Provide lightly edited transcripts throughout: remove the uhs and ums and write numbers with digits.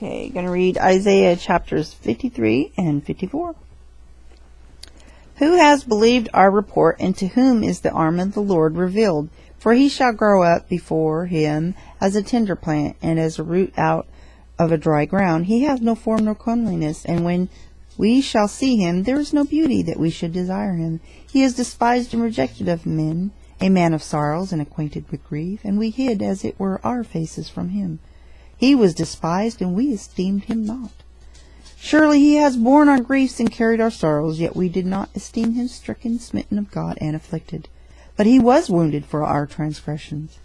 Okay, going to read Isaiah chapters 53 and 54. Who has believed our report, and to whom is the arm of the Lord revealed? For he shall grow up before him as a tender plant, and as a root out of a dry ground. He hath no form nor comeliness, and when we shall see him, there is no beauty that we should desire him. He is despised and rejected of men, a man of sorrows and acquainted with grief, and we hid as it were our faces from him. He was despised, and we esteemed him not. Surely he has borne our griefs and carried our sorrows, yet we did not esteem him stricken, smitten of God, and afflicted. But he was wounded for our transgressions.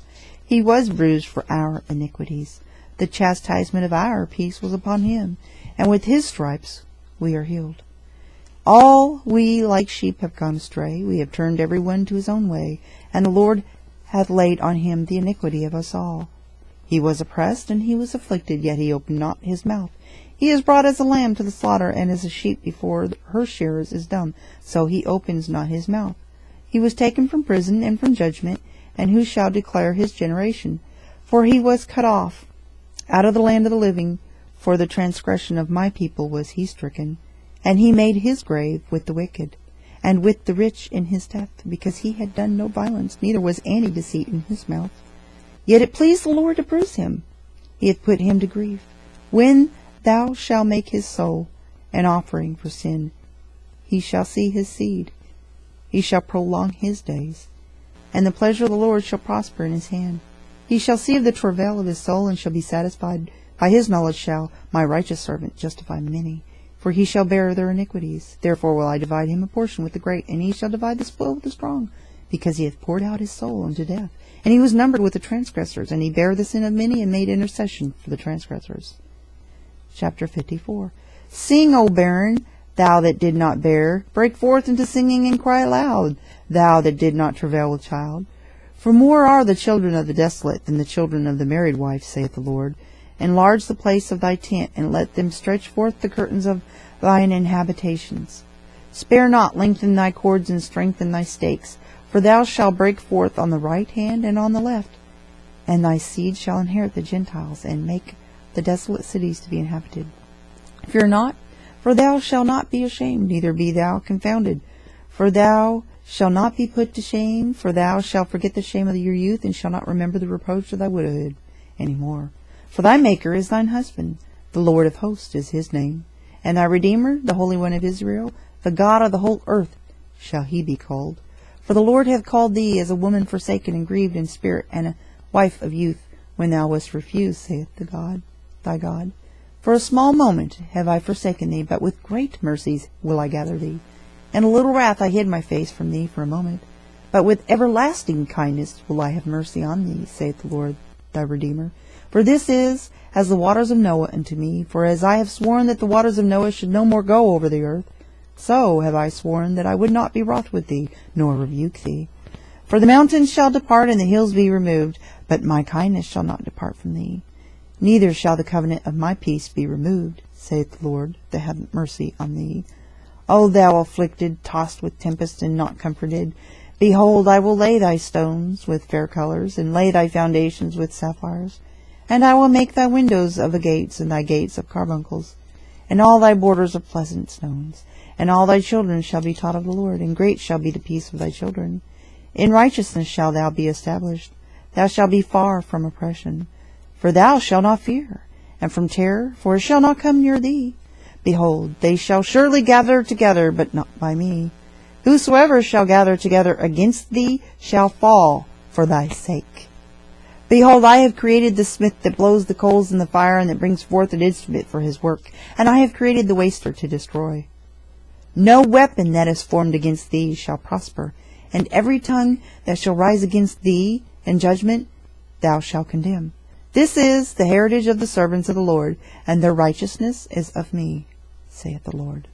He was bruised for our iniquities. The chastisement of our peace was upon him, and with his stripes we are healed. All we like sheep have gone astray. We have turned every one to his own way, and the Lord hath laid on him the iniquity of us all. He was oppressed, and he was afflicted, yet he opened not his mouth. He is brought as a lamb to the slaughter, and as a sheep before her shearers is dumb, so he opens not his mouth. He was taken from prison and from judgment, and who shall declare his generation? For he was cut off out of the land of the living. For the transgression of my people was he stricken, and he made his grave with the wicked, and with the rich in his death, because he had done no violence, neither was any deceit in his mouth. Yet it pleased the Lord to bruise him. He hath put him to grief. When thou shalt make his soul an offering for sin, he shall see his seed. He shall prolong his days, and the pleasure of the Lord shall prosper in his hand. He shall see of the travail of his soul, and shall be satisfied. By his knowledge shall my righteous servant justify many, for he shall bear their iniquities. Therefore will I divide him a portion with the great, and he shall divide the spoil with the strong, because he hath poured out his soul unto death. And he was numbered with the transgressors, and he bare the sin of many, and made intercession for the transgressors. Chapter 54. Sing, O barren, thou that did not bear. Break forth into singing, and cry aloud, thou that did not travail with child. For more are the children of the desolate than the children of the married wife, saith the Lord. Enlarge the place of thy tent, and let them stretch forth the curtains of thine habitations. Spare not, lengthen thy cords, and strengthen thy stakes. For thou shalt break forth on the right hand and on the left, and thy seed shall inherit the Gentiles, and make the desolate cities to be inhabited. Fear not, for thou shalt not be ashamed, neither be thou confounded. For thou shalt not be put to shame, for thou shalt forget the shame of your youth, and shalt not remember the reproach of thy widowhood any more. For thy Maker is thine husband, the Lord of hosts is his name, and thy Redeemer, the Holy One of Israel, the God of the whole earth, shall he be called. For the Lord hath called thee as a woman forsaken and grieved in spirit, and a wife of youth, when thou wast refused, saith thy God. For a small moment have I forsaken thee, but with great mercies will I gather thee. In a little wrath I hid my face from thee for a moment, but with everlasting kindness will I have mercy on thee, saith the Lord thy Redeemer. For this is as the waters of Noah unto me. For as I have sworn that the waters of Noah should no more go over the earth, so have I sworn that I would not be wroth with thee, nor rebuke thee. For the mountains shall depart, and the hills be removed, but my kindness shall not depart from thee. Neither shall the covenant of my peace be removed, saith the Lord that hath mercy on thee. O thou afflicted, tossed with tempest, and not comforted, behold, I will lay thy stones with fair colours, and lay thy foundations with sapphires. And I will make thy windows of agates, and thy gates of carbuncles, and all thy borders of pleasant stones. And all thy children shall be taught of the Lord, and great shall be the peace of thy children. In righteousness shalt thou be established. Thou shalt be far from oppression. For thou shalt not fear, and from terror, for it shall not come near thee. Behold, they shall surely gather together, but not by me. Whosoever shall gather together against thee shall fall for thy sake. Behold, I have created the smith that blows the coals in the fire, and that brings forth an instrument for his work, and I have created the waster to destroy. No weapon that is formed against thee shall prosper, and every tongue that shall rise against thee in judgment thou shalt condemn. This is the heritage of the servants of the Lord, and their righteousness is of me, saith the Lord.